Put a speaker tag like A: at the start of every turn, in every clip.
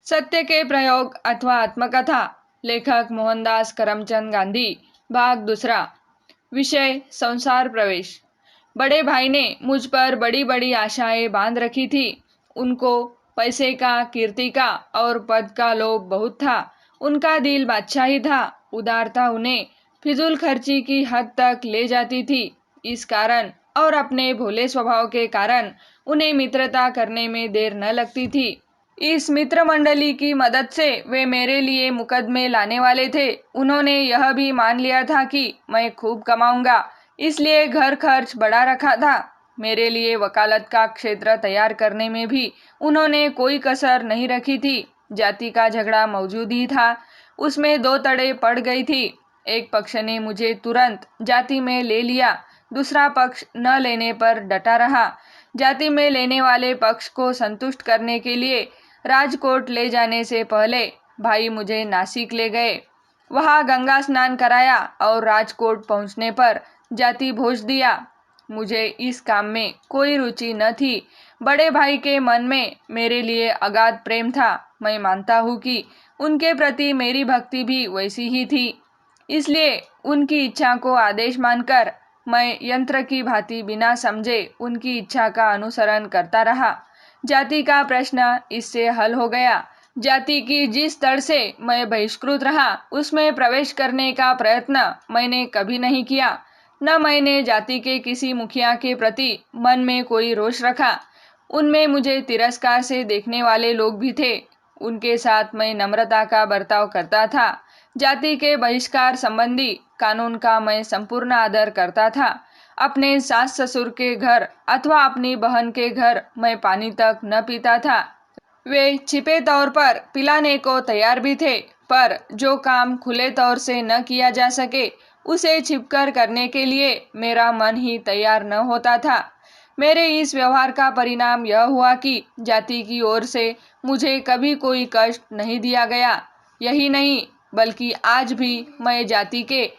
A: सत्य के प्रयोग अथवा आत्मकथा। लेखक मोहनदास करमचंद गांधी। भाग दूसरा। विषय संसार प्रवेश। बड़े भाई ने मुझ पर बड़ी बड़ी आशाएं बांध रखी थी। उनको पैसे का, कीर्ति का और पद का लोभ बहुत था। उनका दिल बादशाही था। उदारता उन्हें फिजूल खर्ची की हद तक ले जाती थी। इस कारण और अपने भोले स्वभाव के कारण उन्हें मित्रता करने में देर न लगती थी। इस मित्र मंडली की मदद से वे मेरे लिए मुकदमे लाने वाले थे। उन्होंने यह भी मान लिया था कि मैं खूब कमाऊंगा, इसलिए घर खर्च बढ़ा रखा था। मेरे लिए वकालत का क्षेत्र तैयार करने में भी उन्होंने कोई कसर नहीं रखी थी। जाति का झगड़ा मौजूद ही था, उसमें दो तड़े पड़ गई थी। एक पक्ष ने मुझे तुरंत जाति में ले लिया, दूसरा पक्ष न लेने पर डटा रहा। जाति में लेने वाले पक्ष को संतुष्ट करने के लिए राजकोट ले जाने से पहले भाई मुझे नासिक ले गए। वहां गंगा स्नान कराया और राजकोट पहुंचने पर जाति भोज दिया। मुझे इस काम में कोई रुचि न थी। बड़े भाई के मन में मेरे लिए अगाध प्रेम था। मैं मानता हूँ कि उनके प्रति मेरी भक्ति भी वैसी ही थी। इसलिए उनकी इच्छा को आदेश मानकर मैं यंत्र की भांति बिना समझे उनकी इच्छा का अनुसरण करता रहा। जाति का प्रश्न इससे हल हो गया। जाति की जिस तड़ से मैं बहिष्कृत रहा, उसमें प्रवेश करने का प्रयत्न मैंने कभी नहीं किया। न मैंने जाति के किसी मुखिया के प्रति मन में कोई रोष रखा। उनमें मुझे तिरस्कार से देखने वाले लोग भी थे। उनके साथ मैं नम्रता का बर्ताव करता था। जाति के बहिष्कार संबंधी कानून का मैं संपूर्ण आदर करता था। अपने सास ससुर के घर अथवा अपनी बहन के घर मैं पानी तक न पीता था। वे छिपे तौर पर पिलाने को तैयार भी थे, पर जो काम खुले तौर से न किया जा सके उसे छिपकर करने के लिए मेरा मन ही तैयार न होता था। मेरे इस व्यवहार का परिणाम यह हुआ कि जाति की ओर से मुझे कभी कोई कष्ट नहीं दिया गया। यही नहीं, बल्कि आज भी मैं जाति के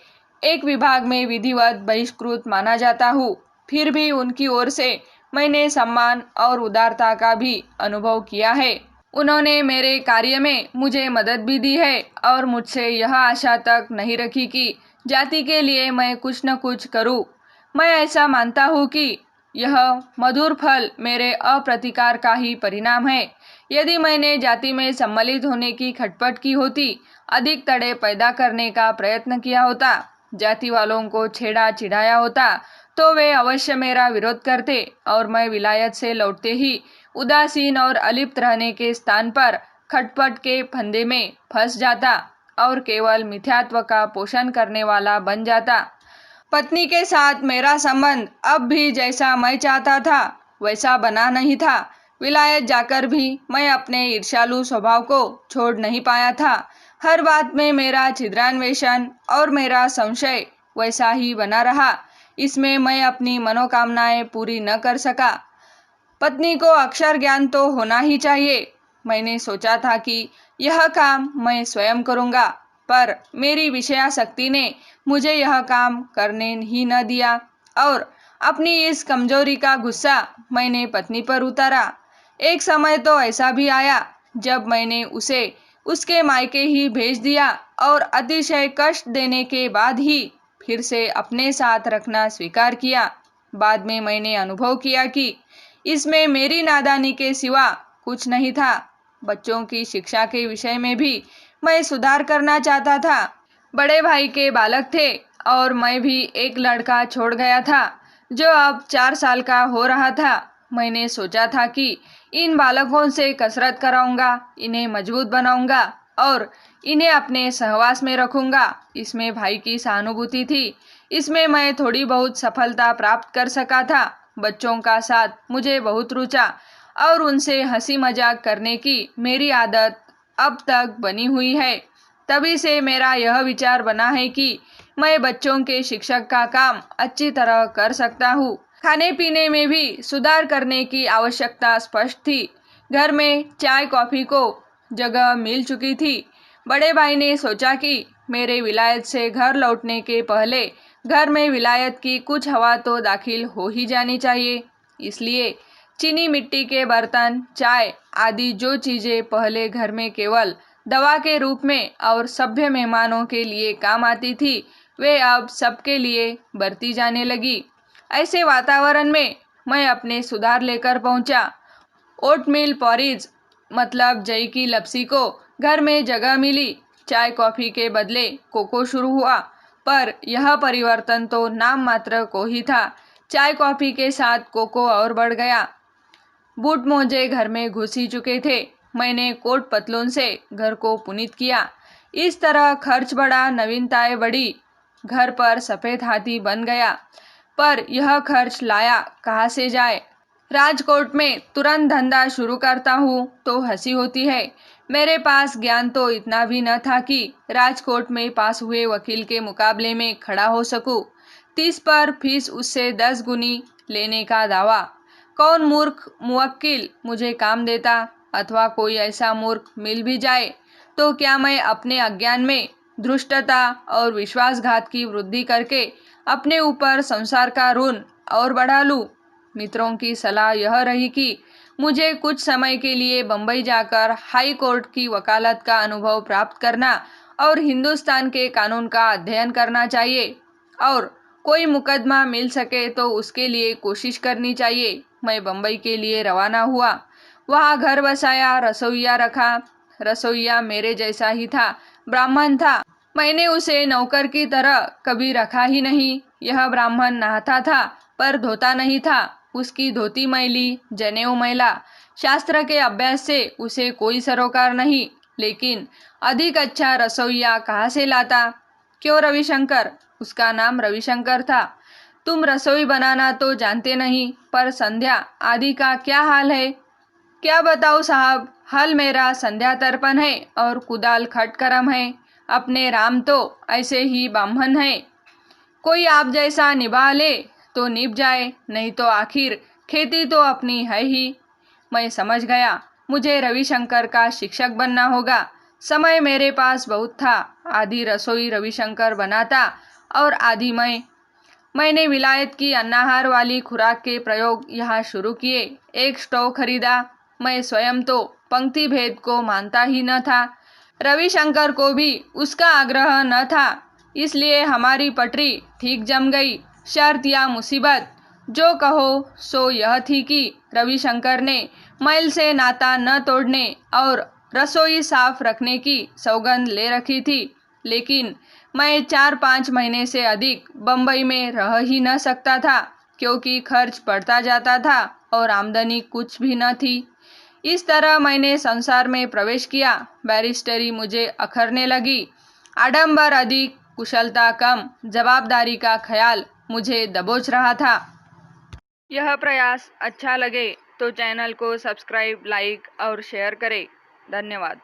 A: एक विभाग में विधिवत बहिष्कृत माना जाता हूँ। फिर भी उनकी ओर से मैंने सम्मान और उदारता का भी अनुभव किया है। उन्होंने मेरे कार्य में मुझे मदद भी दी है और मुझसे यह आशा तक नहीं रखी कि जाति के लिए मैं कुछ न कुछ करूं। मैं ऐसा मानता हूँ कि यह मधुर फल मेरे अप्रतिकार का ही परिणाम है। यदि मैंने जाति में सम्मिलित होने की खटपट की होती, अधिक तड़े पैदा करने का प्रयत्न किया होता, जाति वालों को छेड़ा चिढ़ाया होता, तो वे अवश्य मेरा विरोध करते और मैं विलायत से लौटते ही उदासीन और अलिप्त रहने के स्थान पर खटपट के फंदे में फंस जाता और केवल मिथ्यात्व का पोषण करने वाला बन जाता। पत्नी के साथ मेरा संबंध अब भी जैसा मैं चाहता था वैसा बना नहीं था। विलायत जाकर भी मैं अपने ईर्ष्यालु स्वभाव को छोड़ नहीं पाया था। हर बात में मेरा छिद्रान्वेषण और मेरा संशय वैसा ही बना रहा। इसमें मैं अपनी मनोकामनाएं पूरी न कर सका। पत्नी को अक्षर ज्ञान तो होना ही चाहिए। मैंने सोचा था कि यह काम मैं स्वयं करूंगा, पर मेरी विषयासक्ति ने मुझे यह काम करने ही न दिया और अपनी इस कमजोरी का गुस्सा मैंने पत्नी पर उतारा। एक समय तो ऐसा भी आया जब मैंने उसे उसके मायके ही भेज दिया और अतिशय कष्ट देने के बाद ही फिर से अपने साथ रखना स्वीकार किया। बाद में मैंने अनुभव किया कि इसमें मेरी नादानी के सिवा कुछ नहीं था। बच्चों की शिक्षा के विषय में भी मैं सुधार करना चाहता था। बड़े भाई के बालक थे और मैं भी एक लड़का छोड़ गया था जो अब 4 साल का हो रहा था। मैंने सोचा था कि इन बालकों से कसरत कराऊंगा, इन्हें मजबूत बनाऊंगा और इन्हें अपने सहवास में रखूंगा। इसमें भाई की सहानुभूति थी। इसमें मैं थोड़ी बहुत सफलता प्राप्त कर सका था। बच्चों का साथ मुझे बहुत रुचा और उनसे हंसी मजाक करने की मेरी आदत अब तक बनी हुई है। तभी से मेरा यह विचार बना है कि मैं बच्चों के शिक्षक का काम अच्छी तरह कर सकता हूँ। खाने पीने में भी सुधार करने की आवश्यकता स्पष्ट थी। घर में चाय कॉफी को जगह मिल चुकी थी। बड़े भाई ने सोचा कि मेरे विलायत से घर लौटने के पहले घर में विलायत की कुछ हवा तो दाखिल हो ही जानी चाहिए। इसलिए चीनी मिट्टी के बर्तन, चाय आदि जो चीज़ें पहले घर में केवल दवा के रूप में और सभ्य मेहमानों के लिए काम आती थी, वे अब सबके लिए बरती जाने लगी। ऐसे वातावरण में मैं अपने सुधार लेकर पहुंचा। ओटमील पॉरीज मतलब जई की लपसी को घर में जगह मिली। चाय कॉफ़ी के बदले कोको शुरू हुआ, पर यह परिवर्तन तो नाम मात्र को ही था। चाय कॉफ़ी के साथ कोको और बढ़ गया। बूट मोजे घर में घुस ही चुके थे। मैंने कोट पतलून से घर को पुनीत किया। इस तरह खर्च बढ़ा, नवीनताएं बढ़ी, घर पर सफ़ेद हाथी बन गया। पर यह खर्च लाया कहाँ से जाए? राजकोट में तुरंत धंधा शुरू करता हूँ तो हंसी होती है। मेरे पास ज्ञान तो इतना भी न था कि राजकोट में पास हुए वकील के मुकाबले में खड़ा हो सकूँ। 30 पर फीस उससे 10 गुनी लेने का दावा। कौन मूर्ख मुवक्किल मुझे काम देता? अथवा कोई ऐसा मूर्ख मिल भी जाए तो क्या मैं अपने अज्ञान में धृष्टता और विश्वासघात की वृद्धि करके अपने ऊपर संसार का ऋण और बढ़ा लूं? मित्रों की सलाह यह रही कि मुझे कुछ समय के लिए बंबई जाकर हाई कोर्ट की वकालत का अनुभव प्राप्त करना और हिंदुस्तान के कानून का अध्ययन करना चाहिए, और कोई मुकदमा मिल सके तो उसके लिए कोशिश करनी चाहिए। मैं बंबई के लिए रवाना हुआ। वहाँ घर बसाया, रसोइया रखा। रसोइया मेरे जैसा ही था, ब्राह्मण था। मैंने उसे नौकर की तरह कभी रखा ही नहीं। यह ब्राह्मण नहाता था पर धोता नहीं था। उसकी धोती मैली, जनेऊ मैला। शास्त्र के अभ्यास से उसे कोई सरोकार नहीं, लेकिन अधिक अच्छा रसोइया कहाँ से लाता? क्यों रविशंकर? उसका नाम रविशंकर था। तुम रसोई बनाना तो जानते नहीं, पर संध्या आदि का क्या हाल है? क्या बताऊँ साहब, हल मेरा संध्या तर्पण है और कुदाल खटकरम है। अपने राम तो ऐसे ही ब्राह्मण है। कोई आप जैसा निभा ले तो निभ जाए, नहीं तो आखिर खेती तो अपनी है ही। मैं समझ गया, मुझे रविशंकर का शिक्षक बनना होगा। समय मेरे पास बहुत था। आधी रसोई रविशंकर बनाता और आधी मैंने विलायत की अन्नाहार वाली खुराक के प्रयोग यहाँ शुरू किए। एक स्टोव खरीदा। मैं स्वयं तो पंक्ति भेद को मानता ही न था। रविशंकर को भी उसका आग्रह न था, इसलिए हमारी पटरी ठीक जम गई। शर्त या मुसीबत जो कहो सो यह थी कि रविशंकर ने मैल से नाता न तोड़ने और रसोई साफ रखने की सौगंध ले रखी थी। लेकिन मैं 4-5 महीने से अधिक बंबई में रह ही न सकता था, क्योंकि खर्च बढ़ता जाता था और आमदनी कुछ भी न थी। इस तरह मैंने संसार में प्रवेश किया। बैरिस्टरी मुझे अखरने लगी। आडंबर अधिक, कुशलता कम, जवाबदारी का ख्याल मुझे दबोच रहा था। यह प्रयास अच्छा लगे तो चैनल को सब्सक्राइब, लाइक और शेयर करें। धन्यवाद।